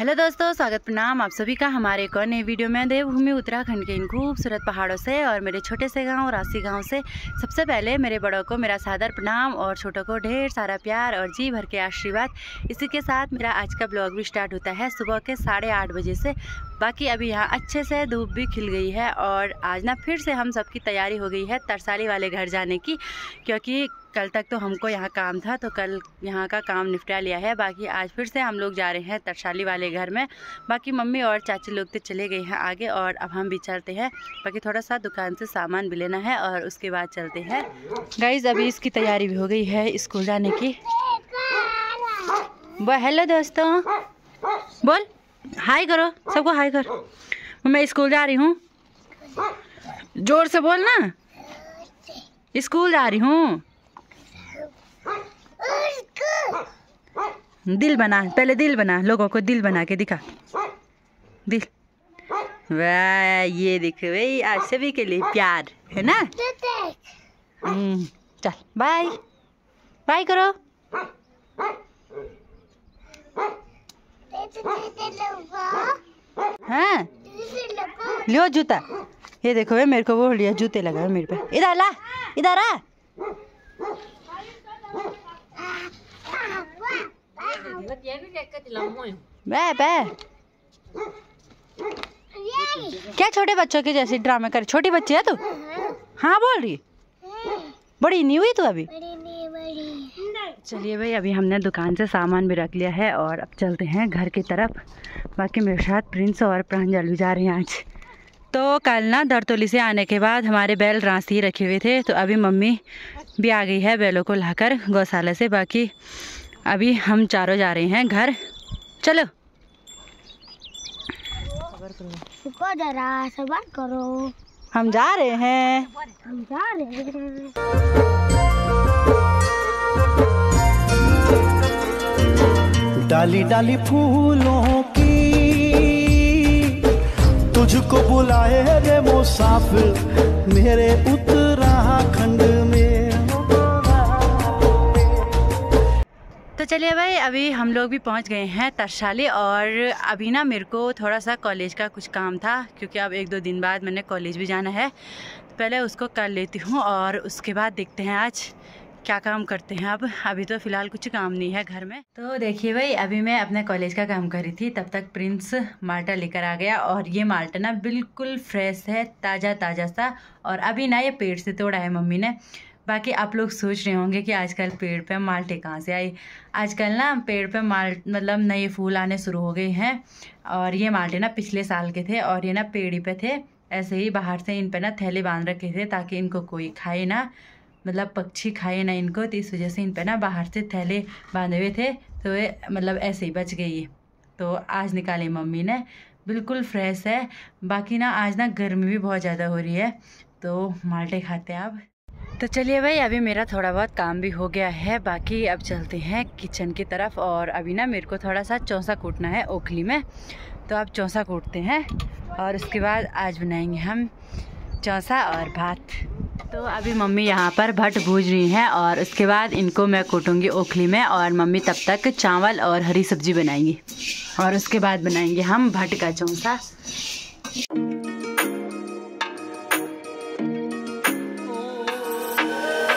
Hello दोस्तों, स्वागत प्रणाम आप सभी का हमारे एक और नई वीडियो में। देवभूमि उत्तराखंड के इन खूबसूरत पहाड़ों से और मेरे छोटे से गांव रासी गांव से सबसे पहले मेरे बड़ों को मेरा सादर प्रणाम और छोटों को ढेर सारा प्यार और जी भर के आशीर्वाद। इसी के साथ मेरा आज का ब्लॉग भी स्टार्ट होता है सुबह के 8:30 बजे से। बाकी अभी यहाँ अच्छे से धूप भी खिल गई है और आज ना फिर से हम सबकी तैयारी हो गई है तरसाली वाले घर जाने की, क्योंकि कल तक तो हमको यहाँ काम था तो कल यहाँ का काम निपटा लिया है। बाकी आज फिर से हम लोग जा रहे हैं तरसाली वाले घर में। बाकी मम्मी और चाची लोग तो चले गए हैं आगे और अब हम भी चलते हैं। बाकी थोड़ा सा दुकान से सामान भी लेना है और उसके बाद चलते हैं। गाइज अभी इसकी तैयारी भी हो गई है स्कूल जाने की। हेलो दोस्तों, बोल हाय करो, सबको हाय कर। मैं स्कूल जा रही हूँ, जोर से बोल ना। स्कूल जा रही हूँ। दिल बना, पहले दिल बना, लोगों को दिल बना के दिखा। दिल, वाह ये देखो भाई, आज सभी के लिए प्यार है ना। चल बाय बाय करो। हाँ लो जूता, ये देखो भाई मेरे को वो लिया जूते लगा मेरे पे। इधर ला, इधर आ। क्या छोटे बच्चों के जैसे ड्रामे कर? छोटी बच्ची है तू? हाँ बोल रही, बड़ी नहीं हुई तू अभी? चलिए भाई, अभी हमने दुकान से सामान भी रख लिया है और अब चलते हैं घर की तरफ। बाकी मेरे साथ प्रिंस और प्रांजल भी जा रहे हैं आज। तो कल ना दरतोली से आने के बाद हमारे बैल रास्ते रखे हुए थे, तो अभी मम्मी भी आ गई है बैलों को लाकर गौशाला से। बाकी अभी हम चारों जा रहे हैं घर। चलो जरा सबर करो, हम जा रहे हैं, हम जा रहे हैं। डाली डाली फूलों की तुझको बुलाए रे मुसाफिर मेरे उत्तराखंड में। तो चलिए भाई, अभी हम लोग भी पहुंच गए हैं तरसाली और अभी ना मेरे को थोड़ा सा कॉलेज का कुछ काम था, क्योंकि अब 1-2 दिन बाद मैंने कॉलेज भी जाना है। तो पहले उसको कर लेती हूँ और उसके बाद देखते हैं आज क्या काम करते हैं। अब अभी तो फ़िलहाल कुछ काम नहीं है घर में। तो देखिए भाई, अभी मैं अपने कॉलेज का काम कर रही थी, तब तक प्रिंस माल्टा लेकर आ गया। और ये माल्टा ना बिल्कुल फ्रेश है, ताज़ा ताज़ा सा, और अभी ना ये पेड़ से तोड़ा है मम्मी ने। बाकी आप लोग सोच रहे होंगे कि आजकल पेड़ पे माल्टे कहाँ से आई। आजकल ना पेड़ पे मतलब नए फूल आने शुरू हो गए हैं। और ये माल्टे ना पिछले साल के थे और ये ना पेड़ पे थे, ऐसे ही बाहर से इन पे ना थैले बांध रखे थे ताकि इनको कोई खाए ना, मतलब पक्षी खाए ना इनको। तो इस वजह से इन पे ना बाहर से थैले बांधे हुए थे, तो ये मतलब ऐसे ही बच गई। तो आज निकाले मम्मी ने, बिल्कुल फ्रेश है। बाकी ना आज ना गर्मी भी बहुत ज़्यादा हो रही है, तो माल्टे खाते हैं अब। तो चलिए भाई, अभी मेरा थोड़ा बहुत काम भी हो गया है। बाकी अब चलते हैं किचन की तरफ। और अभी ना मेरे को थोड़ा सा चौंसा कूटना है ओखली में, तो अब चौंसा कूटते हैं और उसके बाद आज बनाएंगे हम चौंसा और भात। तो अभी मम्मी यहाँ पर भट भूज रही हैं और उसके बाद इनको मैं कूटूंगी ओखली में, और मम्मी तब तक चावल और हरी सब्जी बनाएंगी और उसके बाद बनाएंगे हम भट का चौंसा।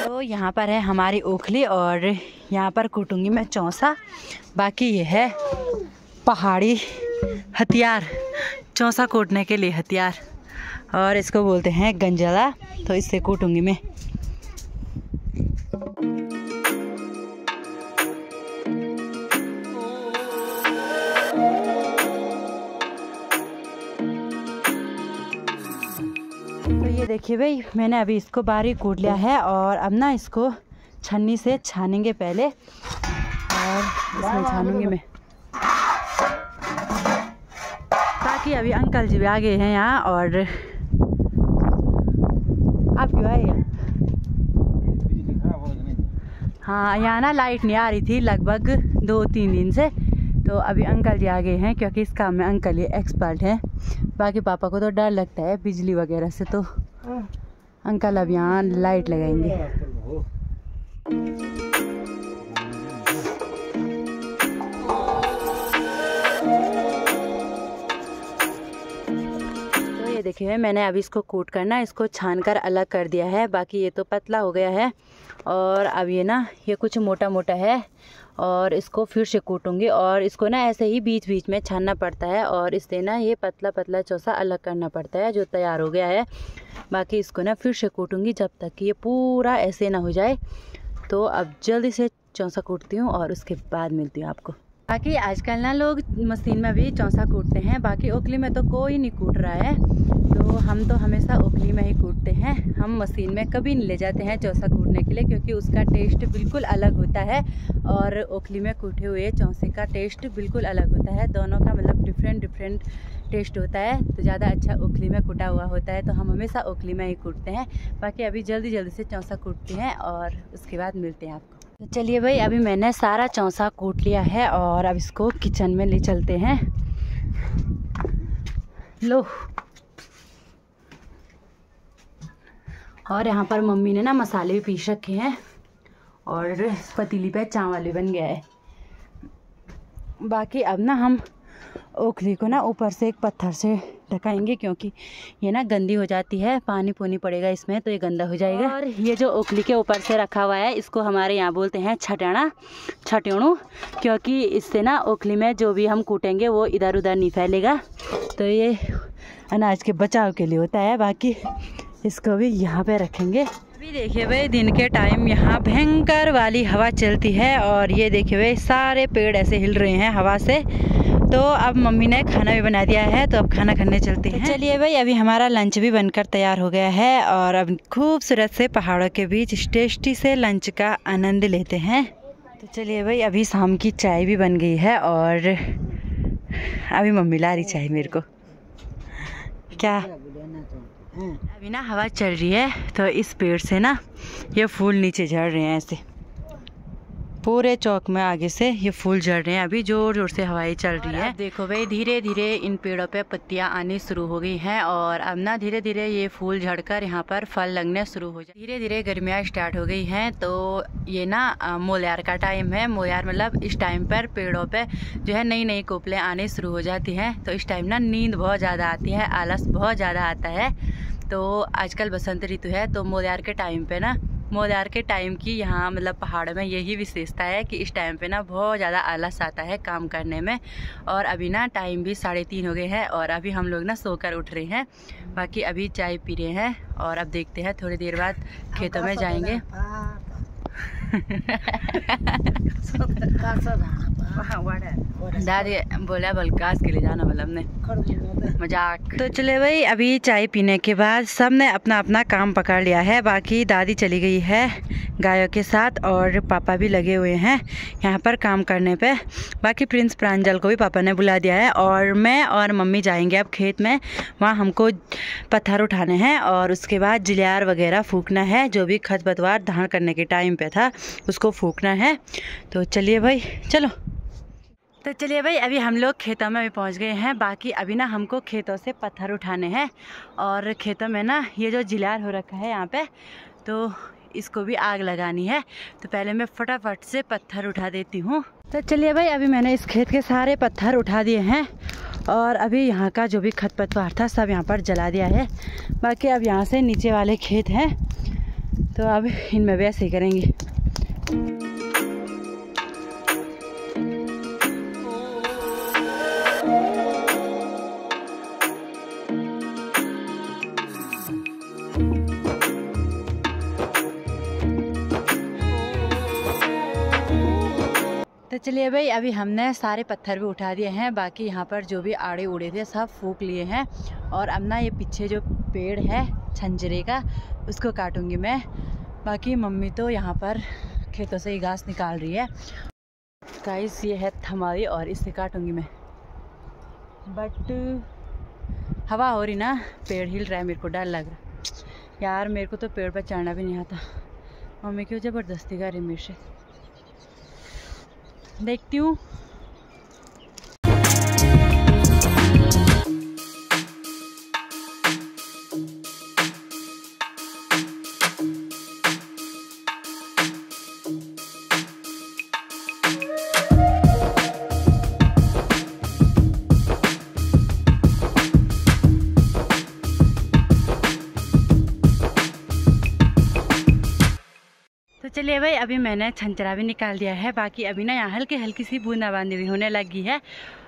तो यहाँ पर है हमारी ओखली और यहाँ पर कूटूंगी मैं चौंसा। बाकी ये है पहाड़ी हथियार, चौंसा कूटने के लिए हथियार, और इसको बोलते हैं गंजला। तो इससे कूटूंगी मैं। तो ये देखिए भाई, मैंने अभी इसको बारीक कूट लिया है और अब ना इसको छन्नी से छानेंगे पहले, और इसमें छानूंगी मैं। बाकी अभी अंकल जी भी आ गए हैं यहाँ। और आप क्यों आए? हाँ, यहाँ ना लाइट नहीं आ रही थी लगभग 2-3 दिन से, तो अभी अंकल जी आ गए हैं, क्योंकि इस काम में अंकल ही एक्सपर्ट हैं। बाकी पापा को तो डर लगता है बिजली वगैरह से, तो अंकल अब यहाँ लाइट लगाएंगे। देखिए मैंने अभी इसको कूट कर ना इसको छान कर अलग कर दिया है। बाकी ये तो पतला हो गया है और अब ये ना ये कुछ मोटा मोटा है और इसको फिर से कूटूंगी। और इसको ना ऐसे ही बीच बीच में छानना पड़ता है और इससे ना ये पतला पतला चौसा अलग करना पड़ता है जो तैयार हो गया है। बाकी इसको ना फिर से कूटूंगी जब तक कि ये पूरा ऐसे ना हो जाए। तो अब जल्दी से चौसा कूटती हूँ और उसके बाद मिलती हूँ आपको। बाकी आजकल ना लोग मशीन में भी चौसा कूटते हैं, बाकी ओखली में तो कोई नहीं कूट रहा है। तो हम तो हमेशा ओखली में ही कूटते हैं, हम मशीन में कभी नहीं ले जाते हैं चौसा कूटने के लिए, क्योंकि उसका टेस्ट बिल्कुल अलग होता है और ओखली में कूटे हुए चौसे का टेस्ट बिल्कुल अलग होता है। दोनों का मतलब डिफरेंट टेस्ट होता है। तो ज़्यादा अच्छा ओखली में कूटा हुआ होता है, तो हम हमेशा ओखली में ही कूटते हैं। बाकी अभी जल्दी से चौसा कूटते हैं और उसके बाद मिलते हैं आपको। तो चलिए भाई, अभी मैंने सारा चौसा कूट लिया है और अब इसको किचन में ले चलते हैं। लो, और यहाँ पर मम्मी ने ना मसाले भी पीस रखे हैं और पतीली पे चावल भी बन गया है। बाकी अब ना हम ओखली को ना ऊपर से एक पत्थर से ढकाएंगे, क्योंकि ये ना गंदी हो जाती है, पानी पूनी पड़ेगा इसमें तो ये गंदा हो जाएगा। और ये जो ओखली के ऊपर से रखा हुआ है इसको हमारे यहाँ बोलते हैं छटेणु, क्योंकि इससे ना ओखली में जो भी हम कूटेंगे वो इधर उधर नहीं फैलेगा। तो ये अनाज के बचाव के लिए होता है। बाकी इसको भी यहाँ पे रखेंगे। अभी देखिए भाई, दिन के टाइम यहाँ भयंकर वाली हवा चलती है और ये देखिए भाई सारे पेड़ ऐसे हिल रहे हैं हवा से। तो अब मम्मी ने खाना भी बना दिया है, तो अब खाना खाने चलते हैं। चलिए भाई, अभी हमारा लंच भी बनकर तैयार हो गया है और अब खूबसूरत से पहाड़ों के बीच टेस्टी से लंच का आनंद लेते हैं। तो चलिए भाई, अभी शाम की चाय भी बन गई है और अभी मम्मी ला रही चाय मेरे को। क्या अभी ना हवा चल रही है तो इस पेड़ से ना ये फूल नीचे झड़ रहे हैं, ऐसे पूरे चौक में आगे से ये फूल झड़ रहे हैं। अभी जोर जोर से हवाएं चल रही है। देखो भाई, धीरे धीरे इन पेड़ों पे पत्तियां आनी शुरू हो गई हैं और अब ना धीरे धीरे ये फूल झड़कर यहाँ पर फल लगने शुरू हो जाए। धीरे धीरे गर्मियाँ स्टार्ट हो गई हैं। तो ये ना मोल्यार का टाइम है। मोल्यार मतलब इस टाइम पर पेड़ों पे जो है नई नई कोपलें आने शुरू हो जाती हैं। तो इस टाइम ना नींद बहुत ज़्यादा आती है, आलस बहुत ज़्यादा आता है। तो आजकल बसंत ऋतु है, तो मोल्यार के टाइम पे ना मोल्यार के टाइम की यहाँ मतलब पहाड़ में यही विशेषता है कि इस टाइम पे ना बहुत ज़्यादा आलस आता है काम करने में। और अभी ना टाइम भी 3:30 हो गए हैं और अभी हम लोग ना सोकर उठ रहे हैं। बाकी अभी चाय पी रहे हैं और अब देखते हैं थोड़ी देर बाद खेतों में जाएंगे। दादी बोला बलकास के लिए जाना, मतलब ने मजाक। तो चले भाई, अभी चाय पीने के बाद सब ने अपना अपना काम पकड़ लिया है। बाकी दादी चली गई है गायों के साथ और पापा भी लगे हुए हैं यहाँ पर काम करने पे। बाकी प्रिंस प्रांजल को भी पापा ने बुला दिया है और मैं और मम्मी जाएंगे अब खेत में। वहाँ हमको पत्थर उठाने हैं और उसके बाद जिलियार वगैरह फूकना है, जो भी खरपतवार धान करने के टाइम पे था उसको फूकना है। तो चलिए भाई, चलो। तो चलिए भाई, अभी हम लोग खेतों में भी पहुंच गए हैं। बाकी अभी ना हमको खेतों से पत्थर उठाने हैं और खेतों में ना ये जो जिलार हो रखा है यहाँ पे, तो इसको भी आग लगानी है। तो पहले मैं फटाफट से पत्थर उठा देती हूँ। तो चलिए भाई, अभी मैंने इस खेत के सारे पत्थर उठा दिए हैं और अभी यहाँ का जो भी खरपतवार था सब यहाँ पर जला दिया है। बाकी अब यहाँ से नीचे वाले खेत हैं, तो अब इनमें भी ऐसे ही करेंगे। तो चलिए भाई, अभी हमने सारे पत्थर भी उठा दिए हैं। बाकी यहाँ पर जो भी आड़े उड़े थे सब फूक लिए हैं और अब ना ये पीछे जो पेड़ है छंजरे का उसको काटूंगी मैं। बाकी मम्मी तो यहाँ पर खेतों से ही घास निकाल रही है। गाइस, ये है थमाली और इससे काटूंगी मैं। बट हवा हो रही ना, पेड़ हिल रहा है, मेरे को डर लग रहा यार। मेरे को तो पेड़ पर चढ़ना भी नहीं आता, मम्मी क्यों ज़बरदस्ती कर रही मेरे से। देखती हूँ। तो चलिए भाई, अभी मैंने छंचरा भी निकाल दिया है। बाकी अभी ना यहाँ हल्की हल्की सी बूंदाबांदी भी होने लगी है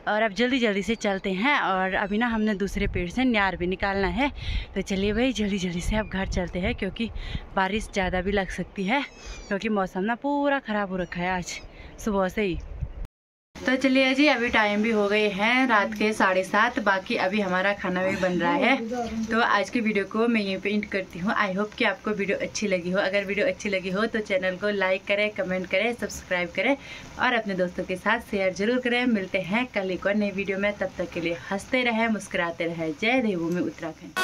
और अब जल्दी जल्दी से चलते हैं। और अभी ना हमने दूसरे पेड़ से न्यार भी निकालना है। तो चलिए भाई, जल्दी जल्दी से अब घर चलते हैं, क्योंकि बारिश ज़्यादा भी लग सकती है, क्योंकि मौसम ना पूरा ख़राब हो रखा है आज सुबह से ही। तो चलिए जी, अभी टाइम भी हो गए हैं रात के 7:30। बाकी अभी हमारा खाना भी बन रहा है। तो आज की वीडियो को मैं यहीं पे एंड करती हूँ। आई होप कि आपको वीडियो अच्छी लगी हो। अगर वीडियो अच्छी लगी हो तो चैनल को लाइक करें, कमेंट करें, सब्सक्राइब करें और अपने दोस्तों के साथ शेयर जरूर करें। मिलते हैं कल एक और नई वीडियो में। तब तक के लिए हंसते रहें, मुस्कुराते रहें। जय देवभूमि उत्तराखंड।